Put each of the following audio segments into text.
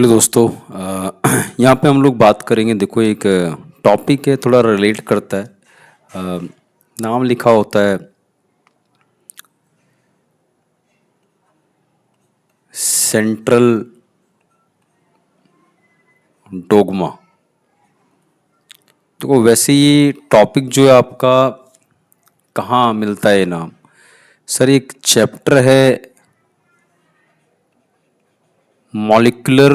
Hello दोस्तों। यहाँ पे हम लोग बात करेंगे। देखो, एक टॉपिक है, थोड़ा रिलेट करता है। नाम लिखा होता है सेंट्रल डोगमा। देखो, वैसे ये टॉपिक जो है आपका कहाँ मिलता है ये नाम? सर, एक चैप्टर है मॉलिक्यूलर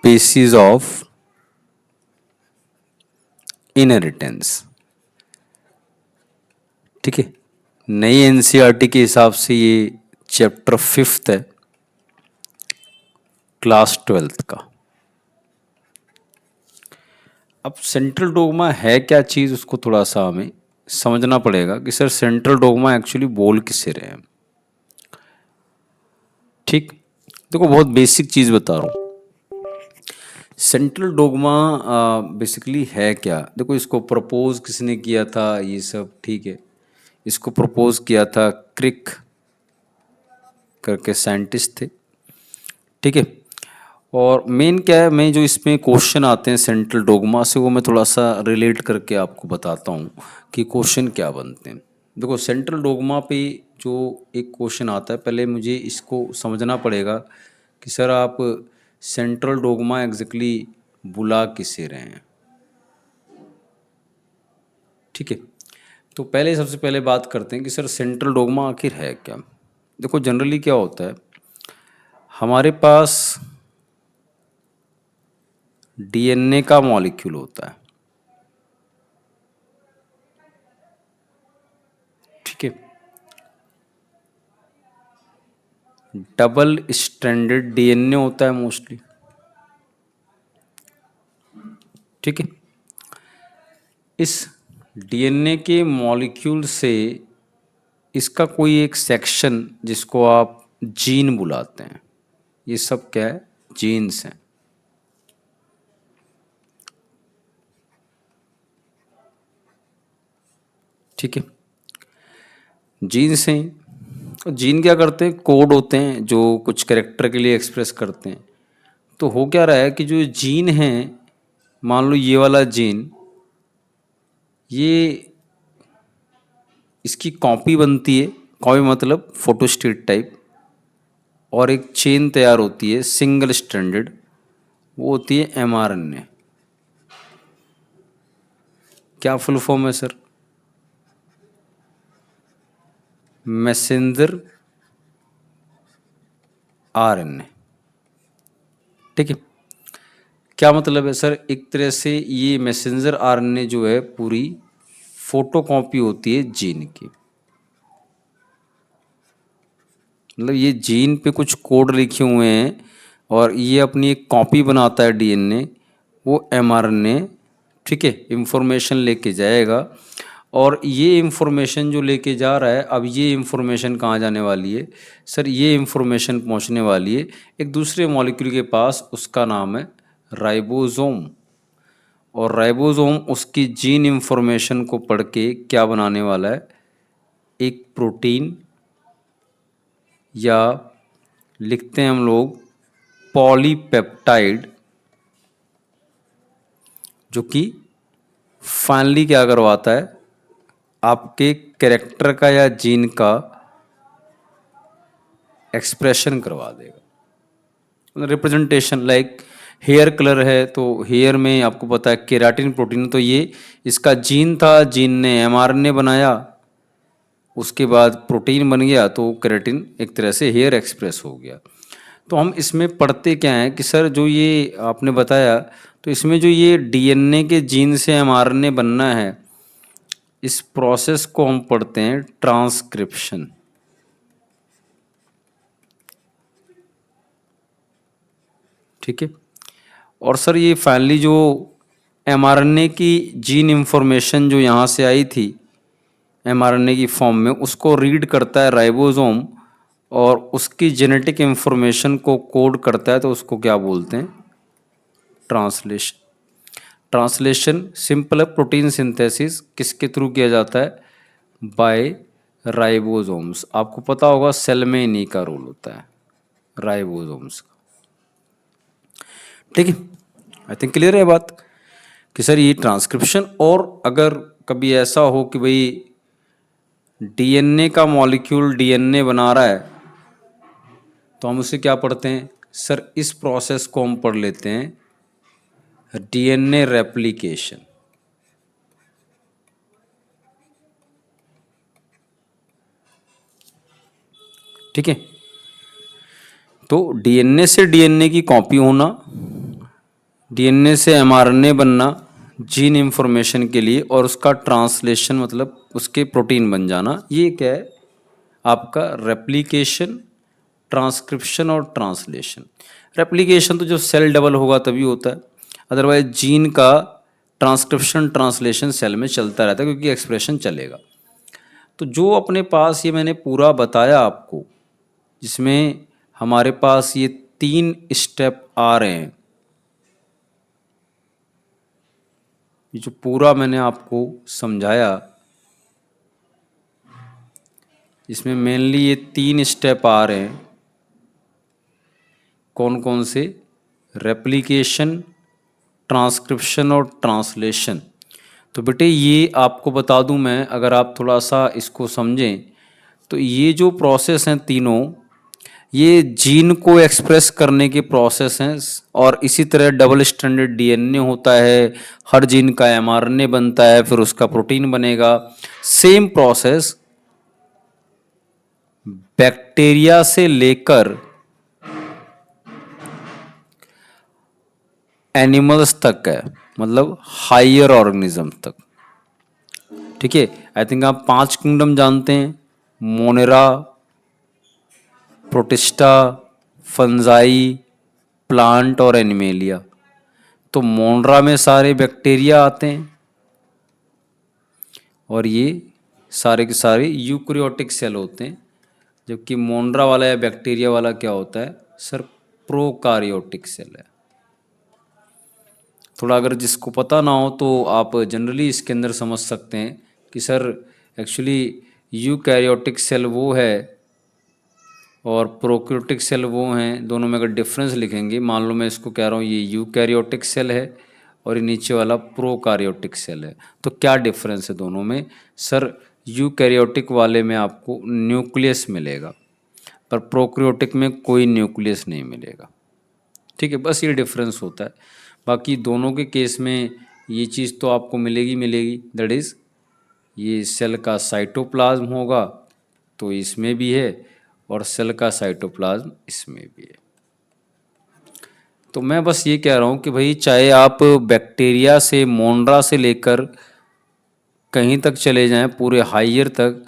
बेसिस ऑफ इनहेरिटेंस। ठीक है, नई एनसीईआरटी के हिसाब से ये चैप्टर 5th है, क्लास 12th का। अब सेंट्रल डोगमा है क्या चीज़, उसको थोड़ा सा हमें समझना पड़ेगा कि सर सेंट्रल डोगमा एक्चुअली बोल किससे रहे हैं। ठीक, देखो बहुत बेसिक चीज़ बता रहा हूँ। सेंट्रल डोगमा बेसिकली है क्या? देखो, इसको प्रपोज किसने किया था, ये सब ठीक है। इसको प्रपोज किया था क्रिक करके साइंटिस्ट थे। ठीक है, और मेन क्या है, मैं जो इसमें क्वेश्चन आते हैं सेंट्रल डोगमा से, वो मैं थोड़ा सा रिलेट करके आपको बताता हूँ कि क्वेश्चन क्या बनते हैं। देखो, सेंट्रल डोगमा पे जो एक क्वेश्चन आता है, पहले मुझे इसको समझना पड़ेगा कि सर आप सेंट्रल डोगमा एग्जैक्टली बुला किसे रहे हैं। ठीक है, तो पहले सबसे पहले बात करते हैं कि सर सेंट्रल डोगमा आखिर है क्या। देखो, जनरली क्या होता है, हमारे पास डीएनए का मॉलिक्यूल होता है। ठीक है, डबल स्ट्रैंडेड डीएनए होता है मोस्टली। ठीक है, इस डीएनए के मॉलिक्यूल से इसका कोई एक सेक्शन जिसको आप जीन बुलाते हैं, ये सब क्या है, जीन्स हैं। ठीक है, जीन्स हैं। और जीन क्या करते हैं, कोड होते हैं जो कुछ कैरेक्टर के लिए एक्सप्रेस करते हैं। तो हो क्या रहा है कि जो जीन है, मान लो ये वाला जीन, ये इसकी कॉपी बनती है। कॉपी मतलब फोटोस्टेट टाइप, और एक चेन तैयार होती है सिंगल स्ट्रैंडेड, वो होती है एमआरएनए। क्या फुल फॉर्म है सर? Messenger RNA. ठीक है, क्या मतलब है सर? एक तरह से ये मैसेंजर आरएनए जो है पूरी फोटोकॉपी होती है जीन की। मतलब ये जीन पे कुछ कोड लिखे हुए हैं और ये अपनी एक कॉपी बनाता है डीएनए, वो एमआरएनए। ठीक है, इंफॉर्मेशन लेके जाएगा, और ये इंफॉर्मेशन जो लेके जा रहा है, अब ये इंफॉर्मेशन कहाँ जाने वाली है सर? ये इंफॉर्मेशन पहुँचने वाली है एक दूसरे मॉलिक्यूल के पास, उसका नाम है राइबोसोम। और राइबोसोम उसकी जीन इंफॉर्मेशन को पढ़ के क्या बनाने वाला है, एक प्रोटीन, या लिखते हैं हम लोग पॉलीपेप्टाइड, जो कि फाइनली क्या करवाता है, आपके कैरेक्टर का या जीन का एक्सप्रेशन करवा देगा। रिप्रेजेंटेशन लाइक हेयर कलर है, तो हेयर में आपको पता है केराटिन प्रोटीन, तो ये इसका जीन था, जीन ने एमआरएनए बनाया, उसके बाद प्रोटीन बन गया, तो केराटिन एक तरह से हेयर एक्सप्रेस हो गया। तो हम इसमें पढ़ते क्या हैं कि सर जो ये आपने बताया, तो इसमें जो ये डीएनए के जीन से एमआरएनए बनना है, इस प्रोसेस को हम पढ़ते हैं ट्रांसक्रिप्शन। ठीक है, और सर ये फाइनली जो एमआरएनए की जीन इंफॉर्मेशन जो यहाँ से आई थी एमआरएनए की फॉर्म में, उसको रीड करता है राइबोसोम, और उसकी जेनेटिक इंफॉर्मेशन को कोड करता है, तो उसको क्या बोलते हैं, ट्रांसलेशन। ट्रांसलेशन सिंपल है, प्रोटीन सिंथेसिस किसके थ्रू किया जाता है, बाय राइबोसोम्स। आपको पता होगा सेल में इन्हीं का रोल होता है, राइबोसोम्स का। ठीक है, आई थिंक क्लियर है बात कि सर ये ट्रांसक्रिप्शन। और अगर कभी ऐसा हो कि भाई डीएनए का मॉलिक्यूल डीएनए बना रहा है, तो हम उसे क्या पढ़ते हैं सर, इस प्रोसेस को हम पढ़ लेते हैं डीएनए रेप्लिकेशन। ठीक है, तो डीएनए से डीएनए की कॉपी होना, डीएनए से एमआरएनए बनना जीन इंफॉर्मेशन के लिए, और उसका ट्रांसलेशन मतलब उसके प्रोटीन बन जाना, ये क्या है आपका रेप्लिकेशन, ट्रांसक्रिप्शन और ट्रांसलेशन। रेप्लिकेशन तो जब सेल डबल होगा तभी होता है, अदरवाइज जीन का ट्रांसक्रिप्शन ट्रांसलेशन सेल में चलता रहता है क्योंकि एक्सप्रेशन चलेगा। तो जो अपने पास ये मैंने पूरा बताया आपको, जिसमें हमारे पास ये 3 स्टेप आ रहे हैं, ये जो पूरा मैंने आपको समझाया, इसमें मेनली ये 3 स्टेप आ रहे हैं। कौन कौन से? रेप्लिकेशन, ट्रांसक्रिप्शन और ट्रांसलेशन। तो बेटे ये आपको बता दूं मैं, अगर आप थोड़ा सा इसको समझें, तो ये जो प्रोसेस हैं तीनों, ये जीन को एक्सप्रेस करने के प्रोसेस हैं। और इसी तरह डबल स्ट्रैंडेड डीएनए होता है, हर जीन का एमआरएनए बनता है, फिर उसका प्रोटीन बनेगा। सेम प्रोसेस बैक्टीरिया से लेकर एनिमल्स तक है, मतलब हायर ऑर्गेनिज्म तक। ठीक है, आई थिंक आप 5 किंगडम जानते हैं, मोनेरा, प्रोटिस्टा, फंजाई, प्लांट और एनिमेलिया। तो मोनरा में सारे बैक्टीरिया आते हैं, और ये सारे के सारे यूकैरियोटिक सेल होते हैं, जबकि मोनरा वाला या बैक्टीरिया वाला क्या होता है सर, प्रोकारियोटिक सेल है। थोड़ा अगर जिसको पता ना हो तो आप जनरली इसके अंदर समझ सकते हैं कि सर एक्चुअली यूकैरियोटिक सेल वो है और प्रोकैरियोटिक सेल वो हैं। दोनों में अगर डिफरेंस लिखेंगे, मान लो मैं इसको कह रहा हूँ ये यूकैरियोटिक सेल है और ये नीचे वाला प्रोकारियोटिक सेल है, तो क्या डिफरेंस है दोनों में? सर यूकैरियोटिक वाले में आपको न्यूक्लियस मिलेगा, पर प्रोकैरियोटिक में कोई न्यूक्लियस नहीं मिलेगा। ठीक है, बस ये डिफरेंस होता है। बाकी दोनों के केस में ये चीज़ तो आपको मिलेगी मिलेगी, दैट इज़ ये सेल का साइटोप्लाज्म होगा तो इसमें भी है, और सेल का साइटोप्लाज्म इसमें भी है। तो मैं बस ये कह रहा हूँ कि भाई चाहे आप बैक्टीरिया से, मोनरा से लेकर कहीं तक चले जाएं, पूरे हायर तक,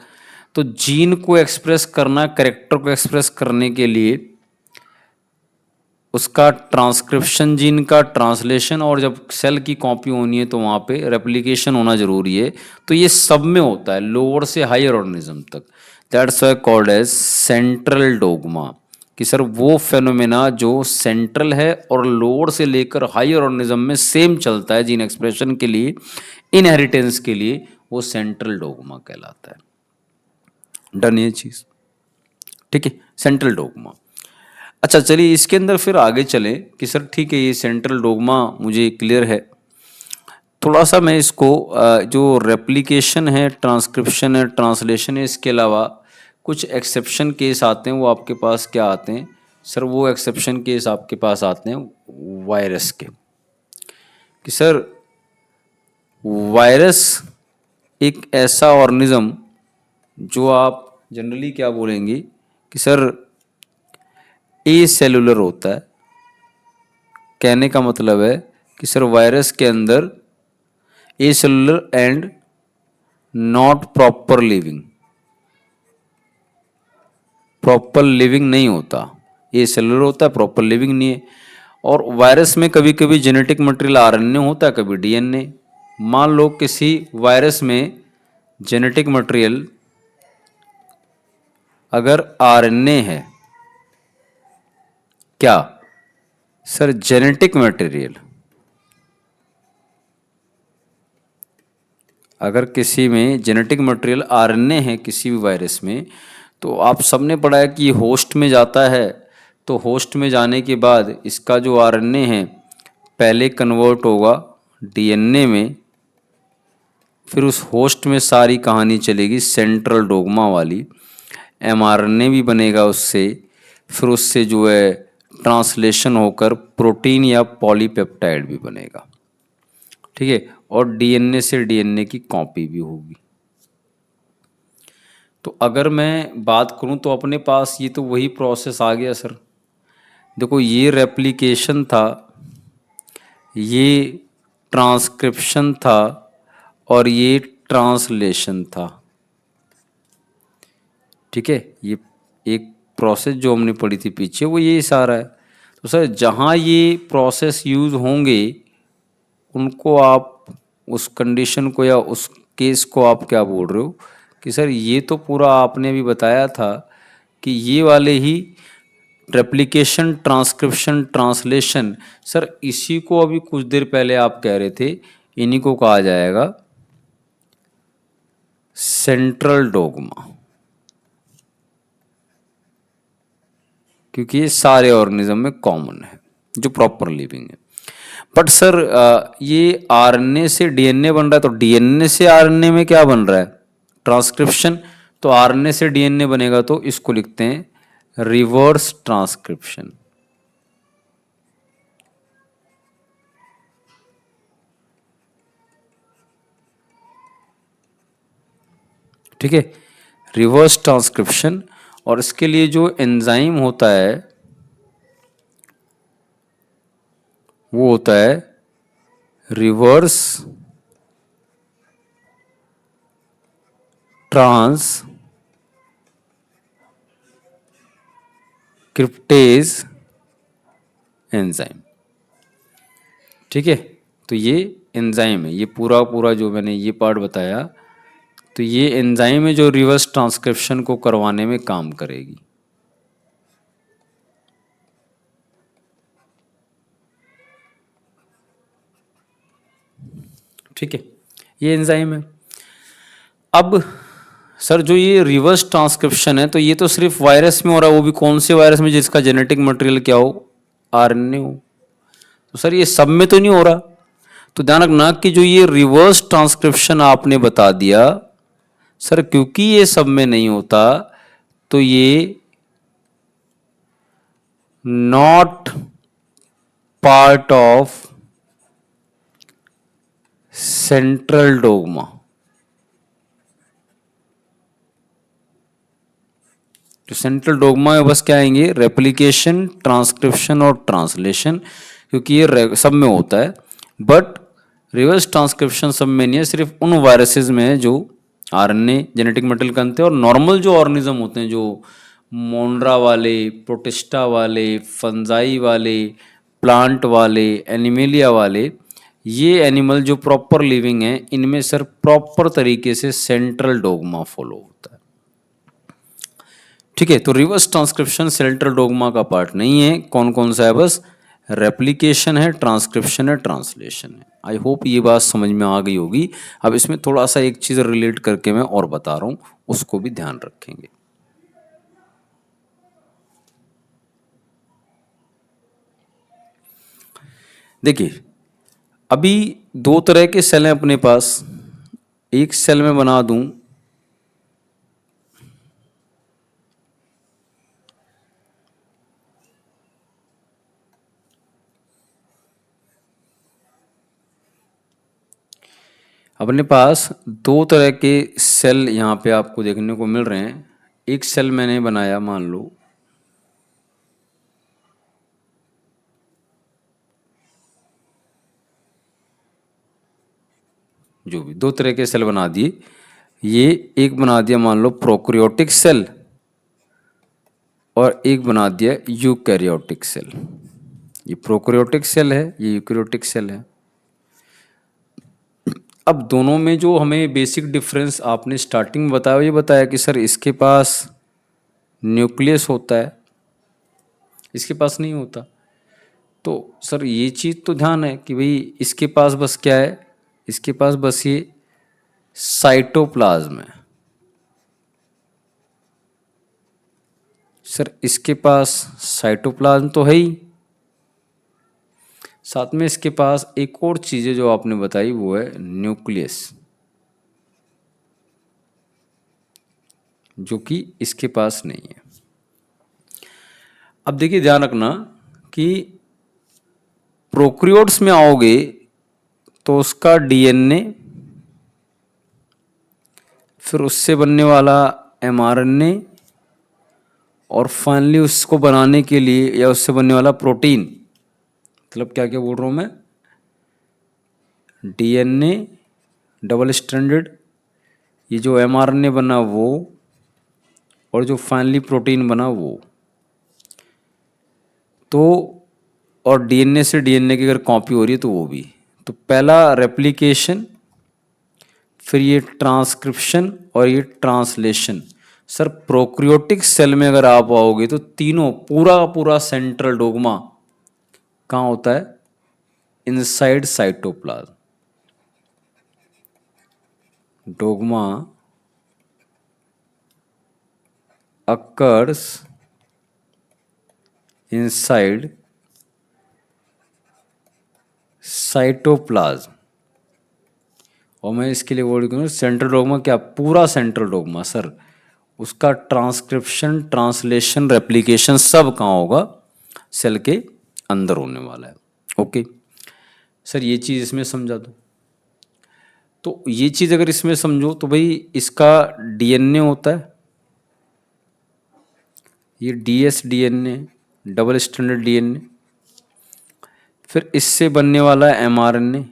तो जीन को एक्सप्रेस करना, कैरेक्टर को एक्सप्रेस करने के लिए उसका ट्रांसक्रिप्शन, जीन का ट्रांसलेशन, और जब सेल की कॉपी होनी है तो वहाँ पे रेप्लिकेशन होना जरूरी है। तो ये सब में होता है, लोअर से हायर ऑर्गेनिज्म तक। That's why called as central dogma, कि सर वो फेनोमेना जो सेंट्रल है और लोअर से लेकर हायर ऑर्गेनिज्म में सेम चलता है जीन एक्सप्रेशन के लिए, इनहेरिटेंस के लिए, वो सेंट्रल डोग्मा कहलाता है। डन ये चीज़? ठीक है, सेंट्रल डोग्मा। अच्छा चलिए इसके अंदर फिर आगे चलें कि सर ठीक है ये सेंट्रल डोग्मा मुझे क्लियर है। थोड़ा सा मैं इसको जो रेप्लिकेशन है, ट्रांसक्रिप्शन है, ट्रांसलेशन है, इसके अलावा कुछ एक्सेप्शन केस आते हैं, वो आपके पास क्या आते हैं सर? वो एक्सेप्शन केस आपके पास आते हैं वायरस के, कि सर वायरस एक ऐसा ऑर्गेनिज्म जो आप जनरली क्या बोलेंगे कि सर ए सेलुलर होता है। कहने का मतलब है कि सर वायरस के अंदर acellular and not proper living, proper living नहीं होता। ए सेलुलर होता है, प्रॉपर लिविंग नहीं है। और वायरस में कभी कभी जेनेटिक मटेरियल आरएनए होता है, कभी डीएनए। मान लो किसी वायरस में जेनेटिक मटेरियल अगर आरएनए है, क्या सर जेनेटिक मटेरियल अगर किसी में जेनेटिक मटेरियल आरएनए है किसी भी वायरस में, तो आप सबने पढ़ा है कि होस्ट में जाता है, तो होस्ट में जाने के बाद इसका जो आरएनए है पहले कन्वर्ट होगा डीएनए में, फिर उस होस्ट में सारी कहानी चलेगी सेंट्रल डोग्मा वाली, एमआरएनए भी बनेगा उससे, फिर उससे जो है ट्रांसलेशन होकर प्रोटीन या पॉलीपेप्टाइड भी बनेगा, ठीक है, और डीएनए से डीएनए की कॉपी भी होगी। तो अगर मैं बात करूं तो अपने पास ये तो वही प्रोसेस आ गया सर। देखो ये रेप्लिकेशन था, ये ट्रांसक्रिप्शन था, और ये ट्रांसलेशन था, ठीक है। ये एक प्रोसेस जो हमने पढ़ी थी पीछे वो ये सारा है। तो सर जहाँ ये प्रोसेस यूज़ होंगे उनको आप, उस कंडीशन को या उस केस को आप क्या बोल रहे हो कि सर ये तो पूरा आपने भी बताया था कि ये वाले ही रेप्लिकेशन, ट्रांसक्रिप्शन, ट्रांसलेशन, सर इसी को अभी कुछ देर पहले आप कह रहे थे इन्हीं को कहा जाएगा सेंट्रल डोग्मा, क्योंकि ये सारे ऑर्गेनिज्म में कॉमन है जो प्रॉपर लिविंग है। बट सर ये आरएनए से डीएनए बन रहा है, तो डीएनए से आरएनए में क्या बन रहा है? ट्रांसक्रिप्शन। तो आरएनए से डीएनए बनेगा तो इसको लिखते हैं रिवर्स ट्रांसक्रिप्शन, ठीक है, रिवर्स ट्रांसक्रिप्शन। और इसके लिए जो एंजाइम होता है वो होता है रिवर्स ट्रांसक्रिप्टेज एंजाइम, ठीक है। तो ये एंजाइम है, ये पूरा पूरा जो मैंने ये पार्ट बताया, तो ये एंजाइम है जो रिवर्स ट्रांसक्रिप्शन को करवाने में काम करेगी, ठीक है, ये एंजाइम है। अब सर जो ये रिवर्स ट्रांसक्रिप्शन है तो ये तो सिर्फ वायरस में हो रहा है, वो भी कौन से वायरस में जिसका जेनेटिक मटेरियल क्या हो, आरएनए हो। तो सर ये सब में तो नहीं हो रहा। तो ध्यान रखना कि जो ये रिवर्स ट्रांसक्रिप्शन आपने बता दिया सर, क्योंकि ये सब में नहीं होता तो ये not part of central dogma. तो सेंट्रल डोग्मा में बस क्या आएंगे, रेप्लिकेशन, ट्रांसक्रिप्शन और ट्रांसलेशन, क्योंकि ये सब में होता है। बट रिवर्स ट्रांसक्रिप्शन सब में नहीं है, सिर्फ उन वायरसेस में है जो आरएनए जेनेटिक मटेरियल करते हैं। और नॉर्मल जो ऑर्गेनिज्म होते हैं, जो मोन्ड्रा वाले, प्रोटिस्टा वाले, फंजाई वाले, प्लांट वाले, एनिमेलिया वाले, ये एनिमल जो प्रॉपर लिविंग है, इनमें सर प्रॉपर तरीके से सेंट्रल डोग्मा फॉलो होता है, ठीक है। तो रिवर्स ट्रांसक्रिप्शन सेंट्रल डोग्मा का पार्ट नहीं है। कौन कौन सा है? बस रेप्लिकेशन है, ट्रांसक्रिप्शन है, ट्रांसलेशन है। आई होप ये बात समझ में आ गई होगी। अब इसमें थोड़ा सा एक चीज़ रिलेट करके मैं और बता रहा हूँ, उसको भी ध्यान रखेंगे। देखिए अभी दो तरह के सेल हैं अपने पास। एक सेल में बना दूं, अपने पास दो तरह के सेल यहाँ पे आपको देखने को मिल रहे हैं। एक सेल मैंने बनाया, मान लो जो भी दो तरह के सेल बना दिए, ये एक बना दिया मान लो प्रोकैरियोटिक सेल, और एक बना दिया यूकैरियोटिक सेल। ये प्रोकैरियोटिक सेल है, ये यूकैरियोटिक सेल है। अब दोनों में जो हमें बेसिक डिफरेंस आपने स्टार्टिंग में बताया, ये बताया कि सर इसके पास न्यूक्लियस होता है, इसके पास नहीं होता। तो सर ये चीज़ तो ध्यान है कि भाई इसके पास बस क्या है, इसके पास बस ये साइटोप्लाज्म है। सर इसके पास साइटोप्लाज्म तो है ही, साथ में इसके पास एक और चीज़ है जो आपने बताई, वो है न्यूक्लियस, जो कि इसके पास नहीं है। अब देखिए ध्यान रखना कि प्रोकैरियोट्स में आओगे तो उसका डीएनए, फिर उससे बनने वाला एमआरएनए, और फाइनली उसको बनाने के लिए या उससे बनने वाला प्रोटीन, मतलब क्या क्या बोल रहा हूँ मैं, डीएनए डबल स्ट्रैंडेड, ये जो एमआरएनए बना वो, और जो फाइनली प्रोटीन बना वो। तो और डीएनए से डीएनए की अगर कॉपी हो रही है तो वो भी। तो पहला रेप्लिकेशन, फिर ये ट्रांसक्रिप्शन और ये ट्रांसलेशन। सर प्रोक्रियोटिक सेल में अगर आप आओगे तो तीनों पूरा का पूरा सेंट्रल डोग्मा कहाँ होता है, inside cytoplasm. Dogma occurs inside cytoplasm. और मैं इसके लिए वर्ड करूँ सेंट्रल डोग्मा, क्या पूरा सेंट्रल डोग्मा सर, उसका ट्रांसक्रिप्शन ट्रांसलेशन रेप्लिकेशन सब कहाँ होगा, सेल के अंदर होने वाला है। ओके सर, ये चीज़ इसमें समझा दो। तो ये चीज़ अगर इसमें समझो तो भाई इसका डीएनए होता है, ये DS DNA double stranded DNA, फिर इससे बनने वाला है एमआरएनए,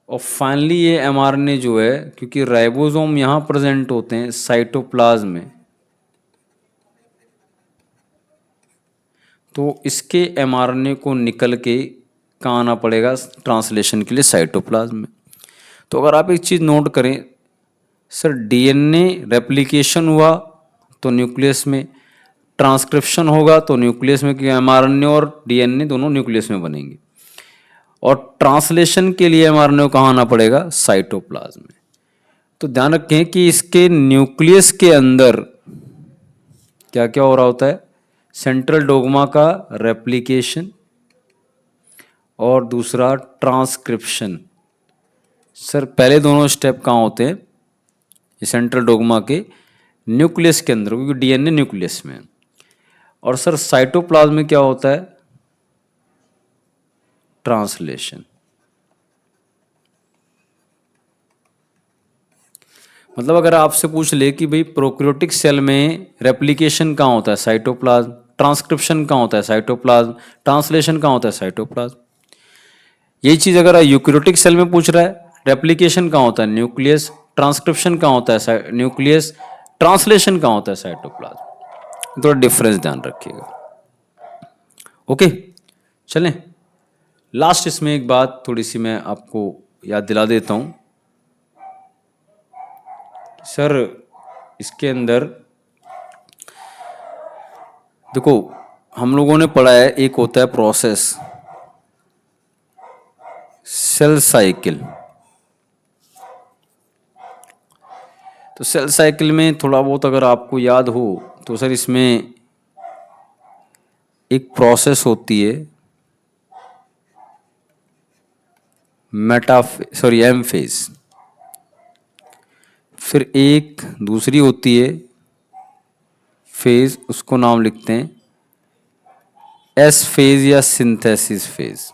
और फाइनली ये एमआरएनए जो है, क्योंकि राइबोसोम यहाँ प्रेजेंट होते हैं साइटोप्लाज्म में, तो इसके एमआरएनए को निकल के कहाँ आना पड़ेगा ट्रांसलेशन के लिए, साइटोप्लाज्म में। तो अगर आप एक चीज़ नोट करें सर, डीएनए रेप्लिकेशन हुआ तो न्यूक्लियस में, ट्रांसक्रिप्शन होगा तो न्यूक्लियस में, क्योंकि एमआरएनए और डीएनए दोनों न्यूक्लियस में बनेंगे, और ट्रांसलेशन के लिए एमआरएनए को कहाँ आना पड़ेगा, साइटोप्लाज्म में। तो ध्यान रखें कि इसके न्यूक्लियस के अंदर क्या क्या हो रहा होता है, सेंट्रल डोग्मा का रेप्लिकेशन और दूसरा ट्रांसक्रिप्शन। सर पहले दोनों स्टेप कहाँ होते हैं, सेंट्रल डोग्मा के न्यूक्लियस के अंदर, क्योंकि डीएनए न्यूक्लियस में है। और सर साइटोप्लाज्म में क्या होता है, ट्रांसलेशन। मतलब अगर आपसे पूछ ले कि भाई प्रोकैरियोटिक सेल में रेप्लिकेशन कहाँ होता है, साइटोप्लाज्म, ट्रांसक्रिप्शन कहाँ होता है, साइटोप्लाज्म, ट्रांसलेशन कहाँ होता है, साइटोप्लाज्म। यही चीज़ अगर यूकैरियोटिक सेल में पूछ रहा है, रेप्लिकेशन कहाँ होता है, न्यूक्लियस, ट्रांसक्रिप्शन कहाँ होता है, न्यूक्लियस, ट्रांसलेशन कहाँ होता है, साइटोप्लाज्म। थोड़ा डिफरेंस ध्यान रखिएगा। ओके चलें, लास्ट इसमें एक बात थोड़ी सी मैं आपको याद दिला देता हूँ सर, इसके अंदर देखो हम लोगों ने पढ़ा है, एक होता है प्रोसेस, सेल साइकिल। तो सेल साइकिल में थोड़ा बहुत अगर आपको याद हो तो सर इसमें एक प्रोसेस होती है एम फेज, फिर एक दूसरी होती है फेज, उसको नाम लिखते हैं एस फेज या सिंथेसिस फेज,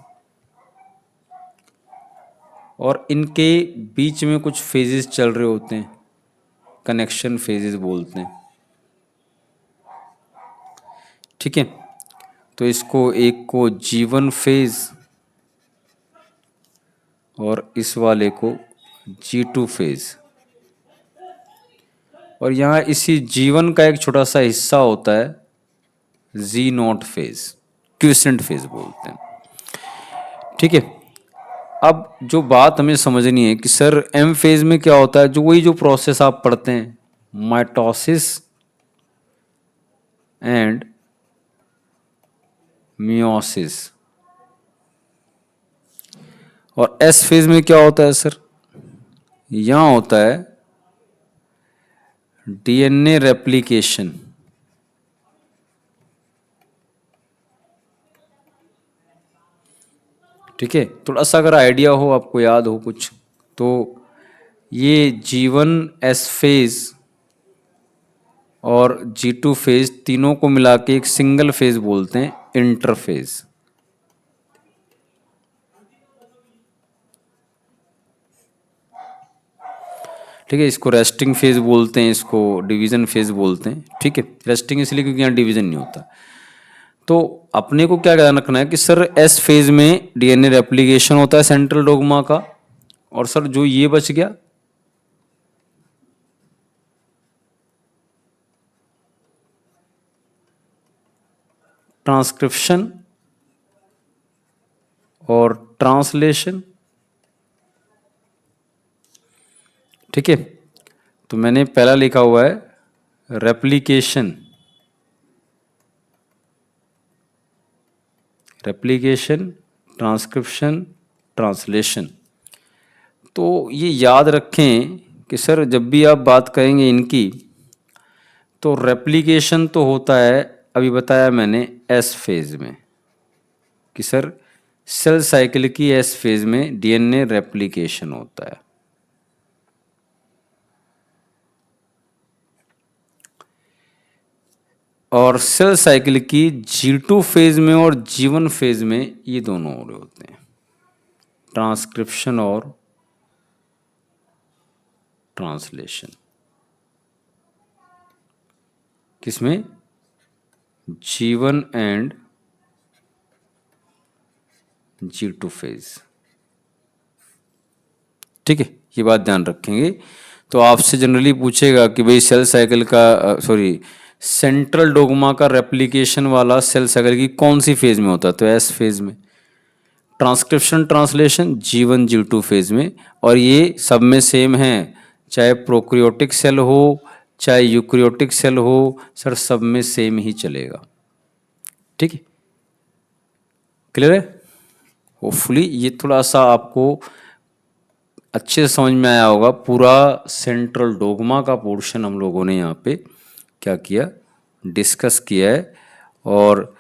और इनके बीच में कुछ फेजेस चल रहे होते हैं, कनेक्शन फेजेस बोलते हैं, ठीक है। तो इसको एक को G1 फेज और इस वाले को G2 फेज, और यहाँ इसी G1 का एक छोटा सा हिस्सा होता है Z0 फेज, क्विसेंट फेज बोलते हैं, ठीक है। अब जो बात हमें समझनी है कि सर एम फेज में क्या होता है, जो वही जो प्रोसेस आप पढ़ते हैं, माइटोसिस एंड मियोसिस। और एस फेज में क्या होता है सर, यहां होता है डीएनए रेप्लिकेशन, ठीक है, थोड़ा सा अगर आइडिया हो, आपको याद हो कुछ, तो ये G1 एस फेज और G2 फेज तीनों को मिला के एक सिंगल फेज बोलते हैं, इंटरफेज। ठीक है, इसको रेस्टिंग फेज बोलते हैं, इसको डिवीजन फेज बोलते हैं। ठीक है, रेस्टिंग इसलिए क्योंकि यहाँ डिवीजन नहीं होता। तो अपने को क्या ध्यान रखना है कि सर एस फेज में डीएनए रेप्लिकेशन होता है सेंट्रल डोग्मा का, और सर जो ये बच गया ट्रांसक्रिप्शन और ट्रांसलेशन। ठीक है, तो मैंने पहला लिखा हुआ है रेप्लिकेशन, रेप्लिकेशन, ट्रांसक्रिप्शन, ट्रांसलेशन। तो ये याद रखें कि सर जब भी आप बात करेंगे इनकी, तो रेप्लिकेशन तो होता है, अभी बताया मैंने, एस फेज में, कि सर सेल साइकिल की एस फेज में डीएनए रेप्लिकेशन होता है। और सेल साइकिल की G2 फेज में और G1 फेज में ये दोनों हो रहे होते हैं, ट्रांसक्रिप्शन और ट्रांसलेशन। किसमें? G1 and G2 phase. ठीक है, ये बात ध्यान रखेंगे। तो आपसे जनरली पूछेगा कि भाई सेल साइकिल का सॉरी सेंट्रल डोग्मा का रेप्लिकेशन वाला सेल साइकिल की कौन सी फेज में होता है, तो एस फेज में। Transcription translation G1 G2 phase में, और ये सब में सेम है, चाहे प्रोक्रियोटिक सेल हो चाहे यूक्रियोटिक सेल हो, सर सब में सेम ही चलेगा। ठीक है, क्लियर है? होपफुली ये थोड़ा सा आपको अच्छे से समझ में आया होगा। पूरा सेंट्रल डोग्मा का पोर्शन हम लोगों ने यहाँ पे क्या किया, डिस्कस किया है, और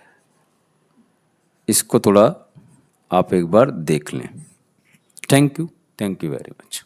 इसको थोड़ा आप एक बार देख लें। Thank you very much.